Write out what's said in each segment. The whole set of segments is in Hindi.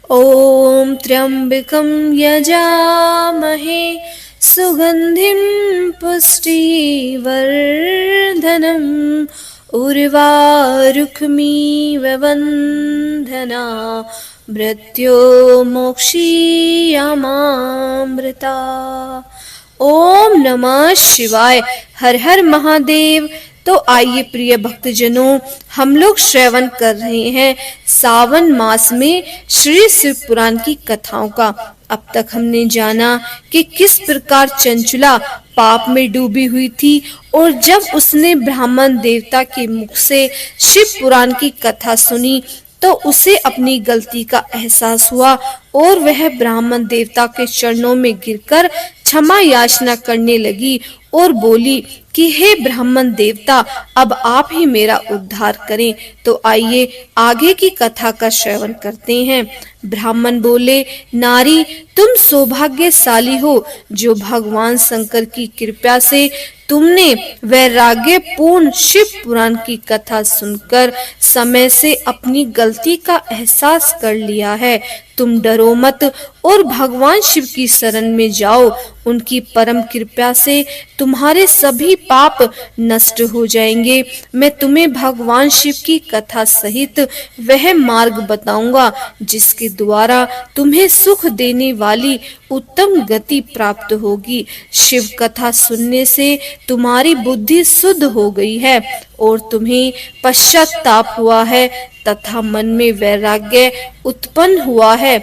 ॐ त्र्यम्बकं यजामहे सुगन्धिं पुष्टिवर्धनम् उर्वारुक्मिव वन्दना मृत्यो मोक्षीयमामृता। ओम नमः शिवाय। हर हर महादेव। तो आइए प्रिय भक्तजनों, हम लोग श्रवण कर रहे हैं सावन मास में श्री शिव पुराण की कथाओं का। अब तक हमने जाना कि किस प्रकार चंचला पाप में डूबी हुई थी और जब उसने ब्राह्मण देवता के मुख से शिव पुराण की कथा सुनी तो उसे अपनी गलती का एहसास हुआ और वह ब्राह्मण देवता के चरणों में गिरकर क्षमा याचना करने लगी और बोली कि हे ब्राह्मण देवता, अब आप ही मेरा उद्धार करें। तो आइए आगे की कथा का श्रवण करते हैं। ब्राह्मण बोले, नारी, तुम सौभाग्यशाली हो जो भगवान शंकर की कृपा से तुमने वैराग्य पूर्ण शिव पुराण की कथा सुनकर समय से अपनी गलती का एहसास कर लिया है। तुम डरो मत और भगवान शिव की शरण में जाओ। उनकी परम कृपा से तुम्हारे सभी पाप नष्ट हो जाएंगे। मैं तुम्हें भगवान शिव की कथा सहित वह मार्ग बताऊंगा जिसके द्वारा तुम्हें सुख देने वाली उत्तम गति प्राप्त होगी। शिव कथा सुनने से तुम्हारी बुद्धि शुद्ध हो गई है और तुम्हें पश्चाताप हुआ है तथा मन में वैराग्य उत्पन्न हुआ है।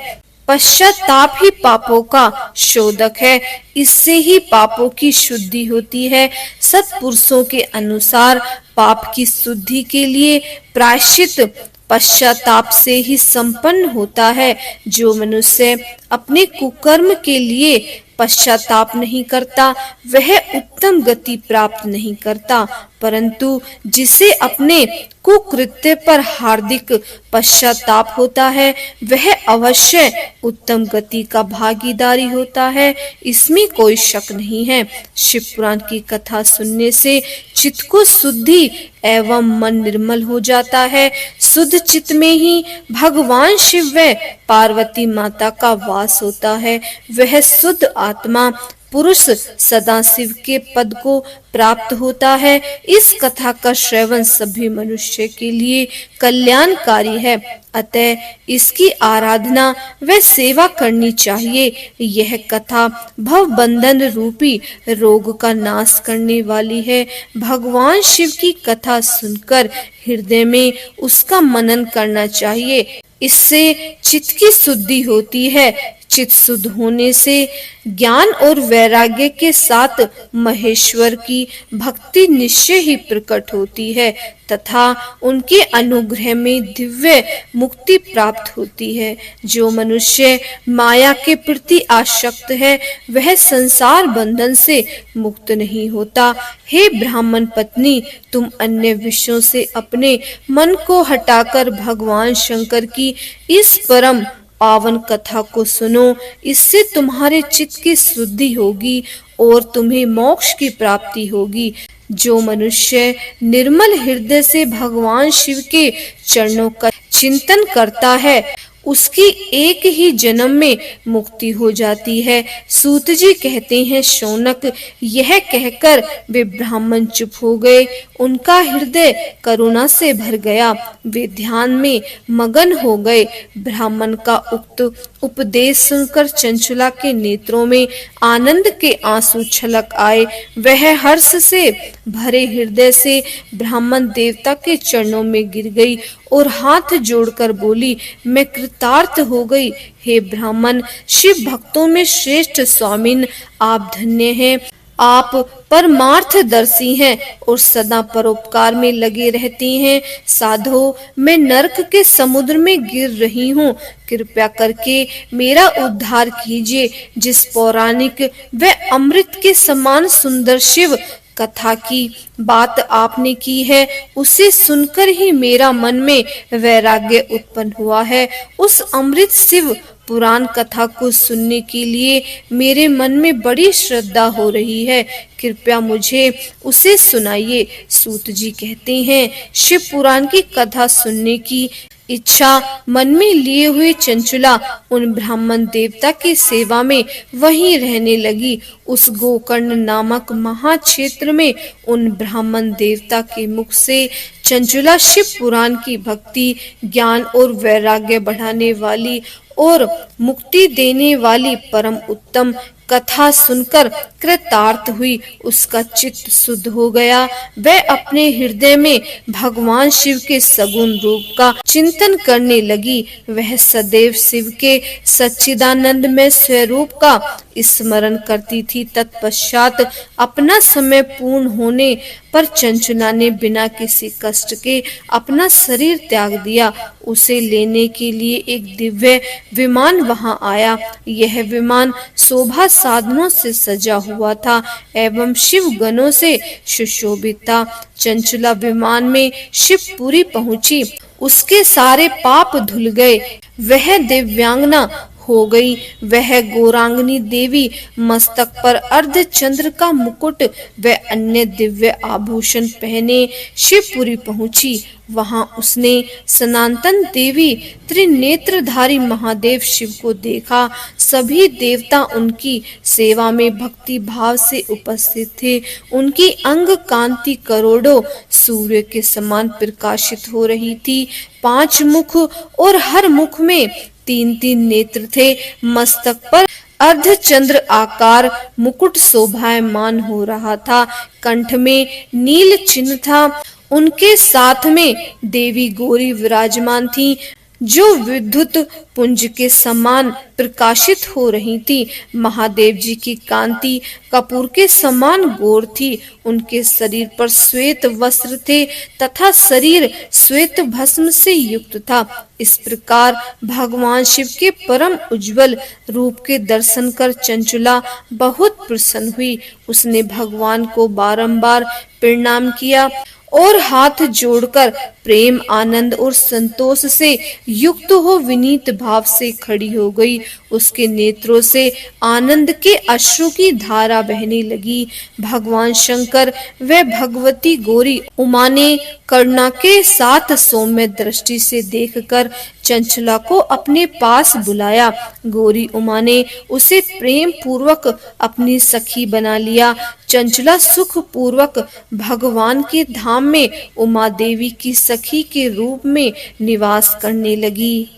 पश्चाताप ही पापों का शोधक है, इससे ही पापों की शुद्धि होती है। सत्पुरुषों के अनुसार पाप की शुद्धि के लिए प्रायश्चित पश्चाताप से ही संपन्न होता है। जो मनुष्य अपने कुकर्म के लिए पश्चाताप नहीं करता वह उत्तम गति प्राप्त नहीं करता, परंतु जिसे अपने कुकृत्य पर हार्दिक पश्चाताप होता है वह अवश्य उत्तम गति का भागीदारी होता है, इसमें कोई शक नहीं है। शिव पुराण की कथा सुनने से चित्त को शुद्धि एवं मन निर्मल हो जाता है। शुद्ध चित्त में ही भगवान शिव व पार्वती माता का वास होता है। वह शुद्ध आत्मा पुरुष सदा शिव के पद को प्राप्त होता है। इस कथा का श्रवण सभी मनुष्य के लिए कल्याणकारी है, अतः इसकी आराधना व सेवा करनी चाहिए। यह कथा भव बंधन रूपी रोग का नाश करने वाली है। भगवान शिव की कथा सुनकर हृदय में उसका मनन करना चाहिए, इससे चित्त की शुद्धि होती है। चित्त शुद्ध होने से ज्ञान और वैराग्य के साथ महेश्वर की भक्ति निश्चय ही प्रकट होती है तथा उनके अनुग्रह में दिव्य मुक्ति प्राप्त होती है। जो मनुष्य माया के प्रति आसक्त है वह संसार बंधन से मुक्त नहीं होता। हे ब्राह्मण पत्नी, तुम अन्य विषयों से अपने मन को हटाकर भगवान शंकर की इस परम पावन कथा को सुनो। इससे तुम्हारे चित्त की शुद्धि होगी और तुम्हें मोक्ष की प्राप्ति होगी। जो मनुष्य निर्मल हृदय से भगवान शिव के चरणों का चिंतन करता है उसकी एक ही जन्म में मुक्ति हो जाती है। सूत जी कहते हैं, शौनक, यह कहकर वे ब्राह्मण चुप हो गए। उनका हृदय करुणा से भर गया। वे ध्यान में मगन हो गए। ब्राह्मण का उक्त उपदेश सुनकर चंचला के नेत्रों में आनंद के आंसू छलक आए। वह हर्ष से भरे हृदय से ब्राह्मण देवता के चरणों में गिर गई और हाथ जोड़कर बोली, मैं कृतार्थ हो गई। हे ब्राह्मण, शिव भक्तों में श्रेष्ठ स्वामिन, आप धन्य हैं। आप परमार्थदर्शी हैं और सदा परोपकार में लगे रहते हैं। साधो, मैं नरक के समुद्र में गिर रही हूँ, कृपया करके मेरा उद्धार कीजिए। जिस पौराणिक व अमृत के समान सुंदर शिव कथा की बात आपने की है उसे सुनकर ही मेरा मन में वैराग्य उत्पन्न हुआ है। उस अमृत शिव पुराण कथा को सुनने के लिए मेरे मन में बड़ी श्रद्धा हो रही है, कृपया मुझे उसे सुनाइए। सूत जी कहते हैं, शिव पुराण की कथा सुनने की इच्छा मन में लिए हुए चंचुला उन ब्राह्मण देवता की सेवा में वहीं रहने लगी। उस गोकर्ण नामक महाक्षेत्र में उन ब्राह्मण देवता के मुख से चंचुला शिव पुराण की भक्ति, ज्ञान और वैराग्य बढ़ाने वाली और मुक्ति देने वाली परम उत्तम कथा सुनकर कृतार्थ हुई। उसका चित्त शुद्ध हो गया। वह अपने हृदय में भगवान शिव के सगुण रूप का चिंतन करने लगी। वह सदैव शिव के सच्चिदानंदमय स्वरूप का स्मरण करती थी। तत्पश्चात अपना समय पूर्ण होने पर चंचुला ने बिना किसी कष्ट के अपना शरीर त्याग दिया। उसे लेने के लिए एक दिव्य विमान वहां आया। यह विमान शोभा साधनों से सजा हुआ था एवं शिव गणों से सुशोभित था। चंचुला विमान में शिवपुरी पहुंची। उसके सारे पाप धुल गए। वह दिव्यांगना हो गई। वह गौरांगनी देवी मस्तक पर अर्धचंद्र का मुकुट व अन्य दिव्य आभूषण पहने शिवपुरी पहुंची। वहां उसने सनातन देवी त्रिनेत्रधारी महादेव शिव को देखा। सभी देवता उनकी सेवा में भक्ति भाव से उपस्थित थे। उनकी अंग कांति करोड़ों सूर्य के समान प्रकाशित हो रही थी। 5 मुख और हर मुख में 3-3 नेत्र थे। मस्तक पर अर्धचंद्र आकार मुकुट शोभायमान हो रहा था। कंठ में नील चिन्ह था। उनके साथ में देवी गौरी विराजमान थी, जो विद्युत पुंज के समान प्रकाशित हो रही थी। महादेव जी की कांति कपूर के समान गौर थी। उनके शरीर पर श्वेत वस्त्र थे तथा शरीर श्वेत भस्म से युक्त था। इस प्रकार भगवान शिव के परम उज्जवल रूप के दर्शन कर चंचुला बहुत प्रसन्न हुई। उसने भगवान को बारंबार प्रणाम किया और हाथ जोड़कर प्रेम, आनंद और संतोष से युक्त हो विनीत भाव से खड़ी हो गई। उसके नेत्रों से आनंद के अश्रु की धारा बहने लगी। भगवान शंकर व भगवती गौरी उमा ने करुणा के साथ सौम्य दृष्टि से देखकर चंचला को अपने पास बुलाया। गौरी उमा ने उसे प्रेम पूर्वक अपनी सखी बना लिया। चंचला सुख पूर्वक भगवान के धाम में उमा देवी की सखी के रूप में निवास करने लगी।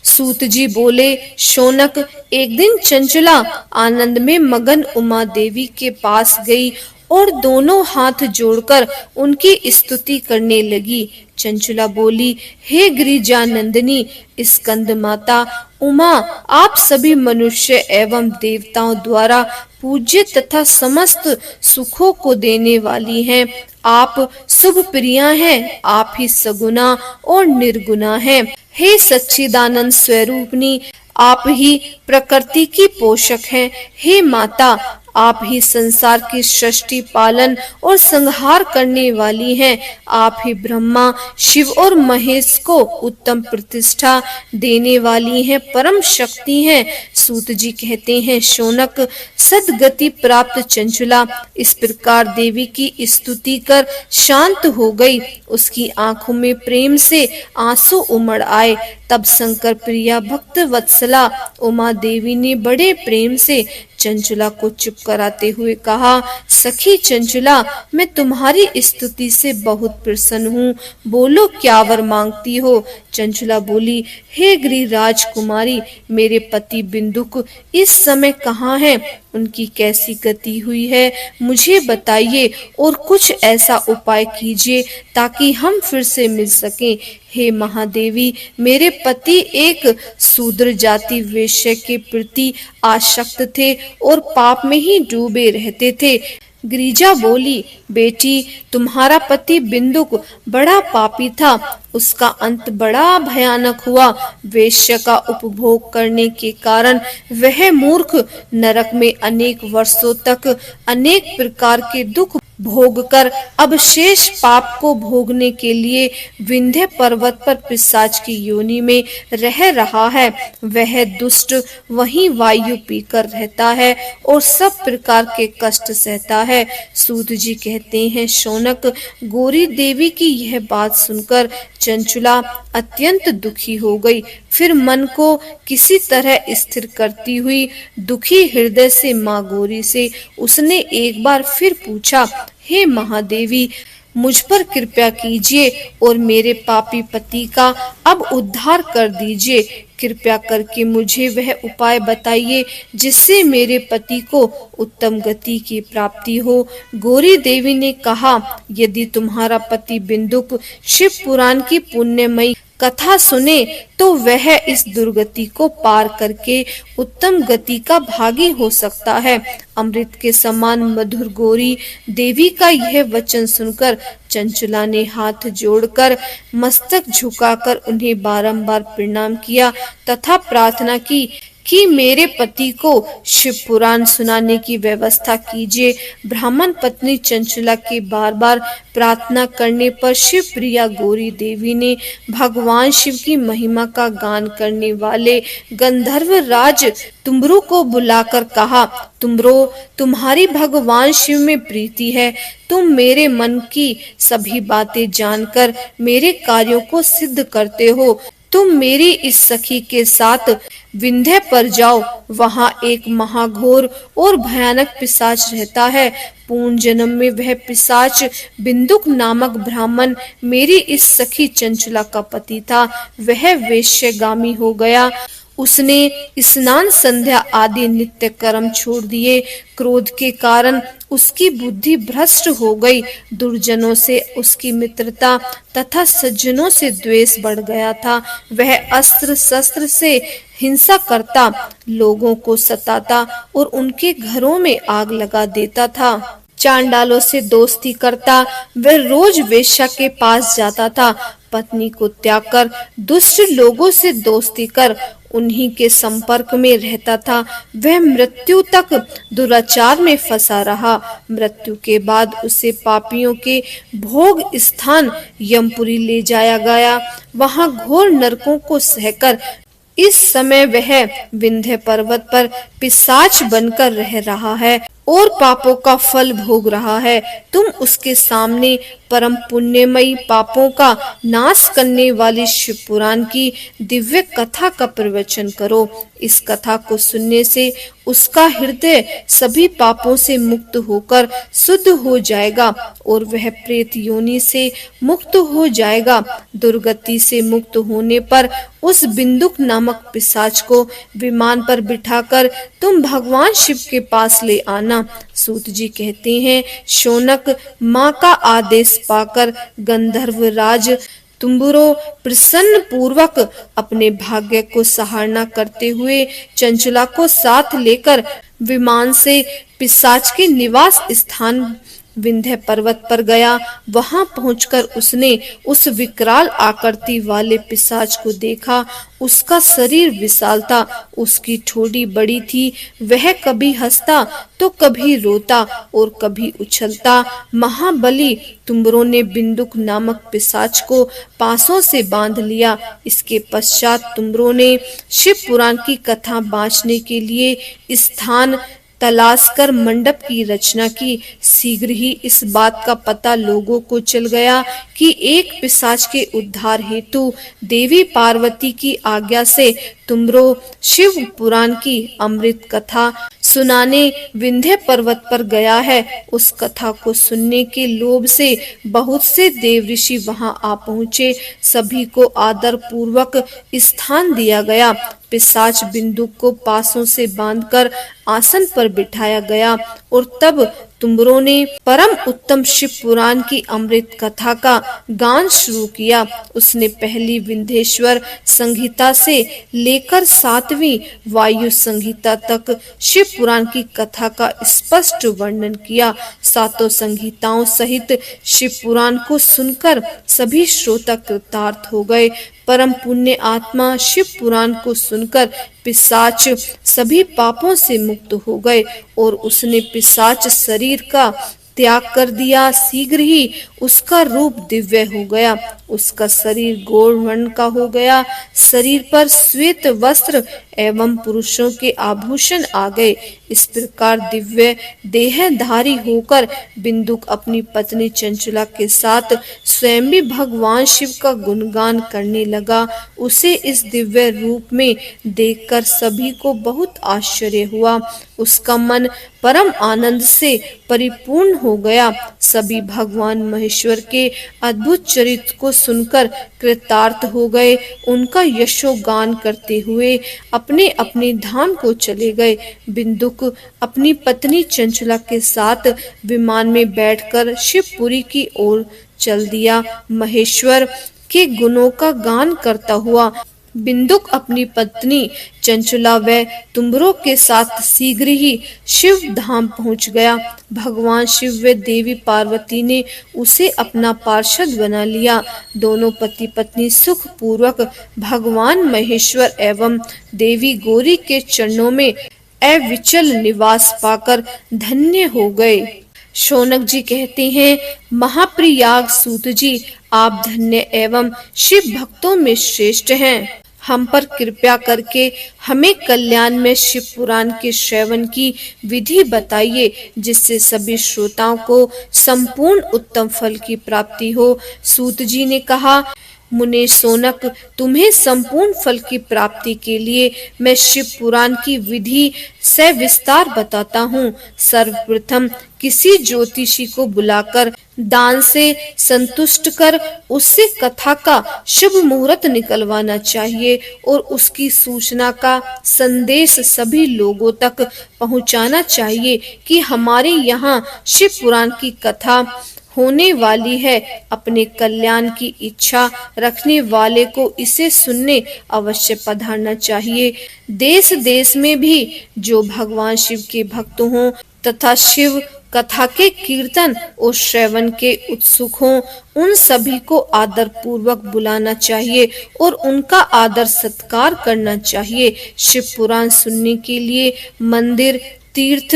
सूत जी बोले, शौनक, एक दिन चंचला आनंद में मगन उमा देवी के पास गई और दोनों हाथ जोड़कर उनकी स्तुति करने लगी। चंचला बोली, हे गिरिजानंदिनी स्कंद माता उमा, आप सभी मनुष्य एवं देवताओं द्वारा पूज्य तथा समस्त सुखों को देने वाली हैं। आप शुभ प्रिया हैं। आप ही सगुना और निर्गुणा हैं। हे सच्चिदानंद स्वरूपनी, आप ही प्रकृति की पोषक हैं। हे माता, आप ही संसार की सृष्टि, पालन और संहार करने वाली हैं। आप ही ब्रह्मा, शिव और महेश को उत्तम प्रतिष्ठा देने वाली हैं, परम शक्ति हैं। सूत जी कहते हैं, शौनक, सद्गति प्राप्त चंचुला इस प्रकार देवी की स्तुति कर शांत हो गई। उसकी आंखों में प्रेम से आंसू उमड़ आए। तब शंकर प्रिया भक्त वत्सला उमा देवी ने बड़े प्रेम से चंचुला को चुप कराते हुए कहा, सखी चंचुला, मैं तुम्हारी स्तुति से बहुत प्रसन्न हूँ। बोलो, क्या वर मांगती हो? चंचुला बोली, हे गिरिराज कुमारी, मेरे पति बिंदुक इस समय कहाँ हैं? उनकी कैसी गति हुई है, मुझे बताइए और कुछ ऐसा उपाय कीजिए ताकि हम फिर से मिल सकें। हे महादेवी, मेरे पति एक शूद्र जाति वेश्या के प्रति आसक्त थे और पाप में ही डूबे रहते थे। गिरिजा बोली, बेटी, तुम्हारा पति बिंदुक बड़ा पापी था। उसका अंत बड़ा भयानक हुआ। वेश्या का उपभोग करने के कारण वह मूर्ख नरक में अनेक वर्षों तक अनेक प्रकार के दुख भोग कर अब शेष पाप को भोगने के लिए विंध्य पर्वत पर पिशाच की योनि में रह रहा है। वह दुष्ट वहीं वायु पीकर रहता है और सब प्रकार के कष्ट सहता है। सूत जी कहते हैं, शौनक, गौरी देवी की यह बात सुनकर चंचुला अत्यंत दुखी हो गई। फिर मन को किसी तरह स्थिर करती हुई दुखी हृदय से माँ गौरी से उसने एक बार फिर पूछा, हे महादेवी, मुझ पर कृपा कीजिए और मेरे पापी पति का अब उद्धार कर दीजिए। कृपया करके मुझे वह उपाय बताइए जिससे मेरे पति को उत्तम गति की प्राप्ति हो। गौरी देवी ने कहा, यदि तुम्हारा पति बिंदुक शिव पुराण की पुण्यमयी कथा सुने तो वह इस दुर्गति को पार करके उत्तम गति का भागी हो सकता है। अमृत के समान मधुर गौरी देवी का यह वचन सुनकर चंचुला ने हाथ जोड़कर मस्तक झुकाकर उन्हें बारंबार प्रणाम किया तथा प्रार्थना की कि मेरे पति को शिव पुराण सुनाने की व्यवस्था कीजिए। ब्राह्मण पत्नी चंचुला के बार-बार प्रार्थना करने पर शिव प्रिया गौरी देवी ने भगवान शिव की महिमा का गान करने वाले गंधर्व राज तुम्बरू को बुलाकर कहा, तुम्बरो, तुम्हारी भगवान शिव में प्रीति है। तुम मेरे मन की सभी बातें जानकर मेरे कार्यों को सिद्ध करते हो। तुम मेरी इस सखी के साथ विंध्य पर जाओ। वहां एक महाघोर और भयानक पिशाच रहता है। पूर्ण जन्म में वह पिशाच बिंदुक नामक ब्राह्मण मेरी इस सखी चंचुला का पति था। वह वेश्यगामी हो गया। उसने स्नान संध्या आदि नित्य कर्म छोड़ दिए। क्रोध के कारण उसकी बुद्धि भ्रष्ट हो गई। दुर्जनों से उसकी मित्रता तथा सज्जनों से द्वेष बढ़ गया था। वह अस्त्र शस्त्र से हिंसा करता, लोगों को सताता और उनके घरों में आग लगा देता था। चांडालों से दोस्ती करता, वह रोज वेश्या के पास जाता था। पत्नी को त्याग कर दुष्ट लोगों से दोस्ती कर उन्हीं के संपर्क में रहता था। वह मृत्यु तक दुराचार में फंसा रहा। मृत्यु के बाद उसे पापियों के भोग स्थान यमपुरी ले जाया गया। वहां घोर नरकों को सहकर इस समय वह विंध्य पर्वत पर पिशाच बनकर रह रहा है और पापों का फल भोग रहा है। तुम उसके सामने परम पुण्यमयी पापों का नाश करने वाली शिव पुराण की दिव्य कथा का प्रवचन करो। इस कथा को सुनने से उसका हृदय सभी पापों से मुक्त होकर शुद्ध हो जाएगा और वह प्रेत योनि से मुक्त हो जाएगा। दुर्गति से मुक्त होने पर उस बिंदुक नामक पिशाच को विमान पर बिठाकर तुम भगवान शिव के पास ले आना। सूत जी कहते हैं, शौनक, माँ का आदेश पाकर गंधर्व राज तुम्बुरो प्रसन्न पूर्वक अपने भाग्य को सराहना करते हुए चंचुला को साथ लेकर विमान से पिशाच के निवास स्थान विंध्य पर्वत पर गया। वहां पहुंचकर उसने उस विकराल आकृति वाले पिशाच को देखा। उसका शरीर विशाल था, उसकी ठोड़ी बड़ी थी। वह कभी हंसता तो कभी रोता और कभी उछलता। महाबली तुम्बरों ने बिंदुक नामक पिशाच को पासों से बांध लिया। इसके पश्चात तुम्बरों ने शिव पुराण की कथा बांचने के लिए स्थान तलाश कर मंडप की रचना की। शीघ्र ही इस बात का पता लोगों को चल गया कि एक पिशाच के उद्धार हेतु देवी पार्वती की आज्ञा से तुम्बरो शिव पुराण की अमृत कथा सुनाने विंध्य पर्वत पर गया है। उस कथा को सुनने के लोभ से बहुत से देव ऋषि वहां आ पहुंचे। सभी को आदर पूर्वक स्थान दिया गया। पिशाच बिंदु को पासों से बांधकर आसन पर बिठाया गया और तब तुम्बरों ने परम उत्तम शिव पुराण की अमृत कथा का गान शुरू किया। उसने पहली विंध्येश्वर संहिता से लेकर 7वीं वायु संहिता तक शिव पुराण की कथा का स्पष्ट वर्णन किया। 7 संहिताओं सहित शिव पुराण को सुनकर सभी श्रोता कृतार्थ हो गए। परम पुण्य आत्मा शिव पुराण को सुनकर पिशाच सभी पापों से मुक्त हो गए और उसने पिशाच शरीर का त्याग कर दिया। शीघ्र ही उसका रूप दिव्य हो गया, उसका शरीर गौर वर्ण का हो गया, शरीर पर श्वेत वस्त्र एवं पुरुषों के आभूषण आ गए। इस प्रकार दिव्य देहधारी होकर बिंदुक अपनी पत्नी चंचला के साथ स्वयं भी भगवान शिव का गुणगान करने लगा। उसे इस दिव्य रूप में देखकर सभी को बहुत आश्चर्य हुआ। उसका मन परम आनंद से परिपूर्ण हो गया। सभी भगवान महेश्वर के अद्भुत चरित्र को सुनकर कृतार्थ हो गए। उनका यशोगान करते हुए अपने अपने धाम को चले गए। बिंदुक अपनी पत्नी चंचला के साथ विमान में बैठकर शिवपुरी की ओर चल दिया। महेश्वर के गुणों का गान करता हुआ बिंदुक अपनी पत्नी चंचला व तुम्बरों के साथ शीघ्र ही शिव धाम पहुंच गया। भगवान शिव व देवी पार्वती ने उसे अपना पार्षद बना लिया। दोनों पति पत्नी सुख पूर्वक भगवान महेश्वर एवं देवी गौरी के चरणों में अविचल निवास पाकर धन्य हो गए। शौनक जी कहते हैं, महाप्रियाग सूत जी, आप धन्य एवं शिव भक्तों में श्रेष्ठ हैं। हम पर कृपया करके हमें कल्याण में शिव पुराण के श्रवण की विधि बताइए, जिससे सभी श्रोताओं को संपूर्ण उत्तम फल की प्राप्ति हो। सूत जी ने कहा, मुने शौनक, तुम्हें संपूर्ण फल की प्राप्ति के लिए मैं शिव पुराण की विधि से विस्तार बताता हूँ। सर्वप्रथम किसी ज्योतिषी को बुलाकर दान से संतुष्ट कर उससे कथा का शुभ मुहूर्त निकलवाना चाहिए और उसकी सूचना का संदेश सभी लोगों तक पहुंचाना चाहिए कि हमारे यहाँ शिव पुराण की कथा होने वाली है। अपने कल्याण की इच्छा रखने वाले को इसे सुनने अवश्य पधारना चाहिए। देश देश में भी जो भगवान शिव के भक्त हों तथा शिव कथा के कीर्तन और श्रवण के उत्सुक हों, उन सभी को आदर पूर्वक बुलाना चाहिए और उनका आदर सत्कार करना चाहिए। शिव पुराण सुनने के लिए मंदिर, तीर्थ,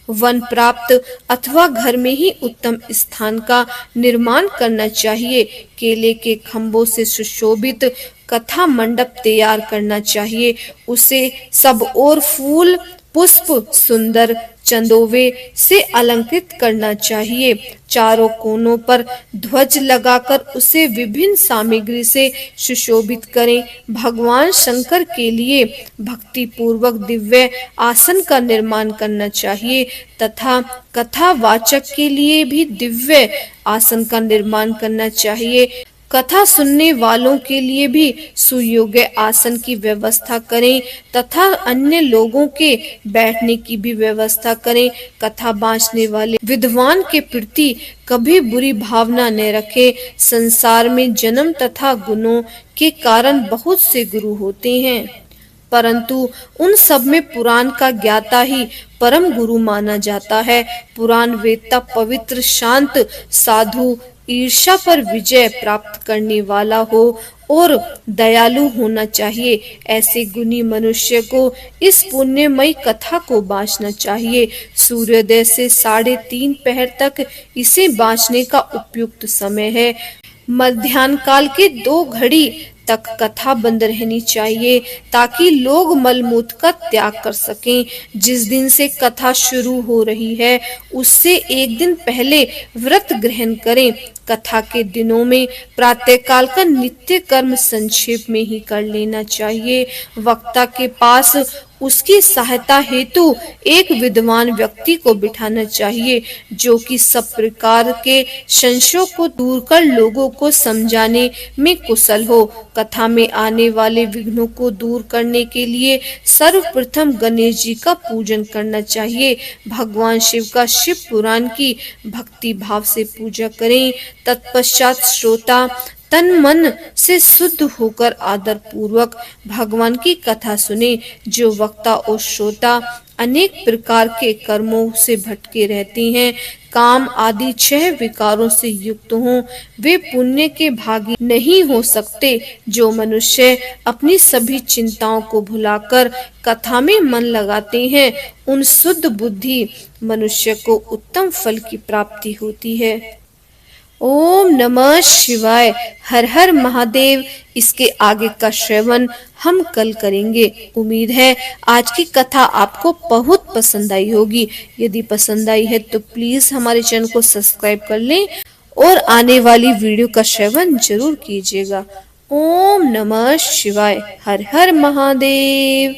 वन प्राप्त अथवा घर में ही उत्तम स्थान का निर्माण करना चाहिए। केले के खंभों से सुशोभित कथा मंडप तैयार करना चाहिए। उसे सब और फूल, पुष्प, सुंदर चंदोवे से अलंकृत करना चाहिए। चारों कोनों पर ध्वज लगाकर उसे विभिन्न सामग्री से सुशोभित करें। भगवान शंकर के लिए भक्ति पूर्वक दिव्य आसन का निर्माण करना चाहिए तथा कथावाचक के लिए भी दिव्य आसन का निर्माण करना चाहिए। कथा सुनने वालों के लिए भी सुयोग्य आसन की व्यवस्था करें तथा अन्य लोगों के बैठने की भी व्यवस्था करें। कथा बांचने वाले विद्वान के प्रति कभी बुरी भावना न रखें। संसार में जन्म तथा गुणों के कारण बहुत से गुरु होते हैं, परंतु उन सब में पुराण का ज्ञाता ही परम गुरु माना जाता है। पुराण वेत्ता पवित्र, शांत, साधु, ईर्ष्या पर विजय प्राप्त करने वाला हो और दयालु होना चाहिए। ऐसे गुणी मनुष्य को इस पुण्यमयी कथा को बांचना चाहिए। सूर्योदय से 3:30 पहर तक इसे बांचने का उपयुक्त समय है। मध्याह्न काल के 2 घड़ी तक कथा बंद रहनी चाहिए ताकि लोग मलमूत्र का त्याग कर सकें। जिस दिन से कथा शुरू हो रही है उससे एक दिन पहले व्रत ग्रहण करें। कथा के दिनों में प्रातःकाल का नित्य कर्म संक्षेप में ही कर लेना चाहिए। वक्ता के पास उसकी सहायता हेतु एक विद्वान व्यक्ति को बिठाना चाहिए जो कि सब प्रकार के संशयों को दूर कर लोगों को समझाने में कुशल हो। कथा में आने वाले विघ्नों को दूर करने के लिए सर्वप्रथम गणेश जी का पूजन करना चाहिए। भगवान शिव का शिव पुराण की भक्ति भाव से पूजा करें। तत्पश्चात श्रोता तन मन से शुद्ध होकर आदर पूर्वक भगवान की कथा सुने। जो वक्ता और श्रोता अनेक प्रकार के कर्मों से भटके रहते हैं, काम आदि 6 विकारों से युक्त हों, वे पुण्य के भागी नहीं हो सकते। जो मनुष्य अपनी सभी चिंताओं को भुलाकर कथा में मन लगाते हैं, उन शुद्ध बुद्धि मनुष्य को उत्तम फल की प्राप्ति होती है। ओम नमः शिवाय। हर हर महादेव। इसके आगे का श्रवण हम कल करेंगे। उम्मीद है आज की कथा आपको बहुत पसंद आई होगी। यदि पसंद आई है तो प्लीज हमारे चैनल को सब्सक्राइब कर लें और आने वाली वीडियो का श्रवण जरूर कीजिएगा। ओम नमः शिवाय। हर हर महादेव।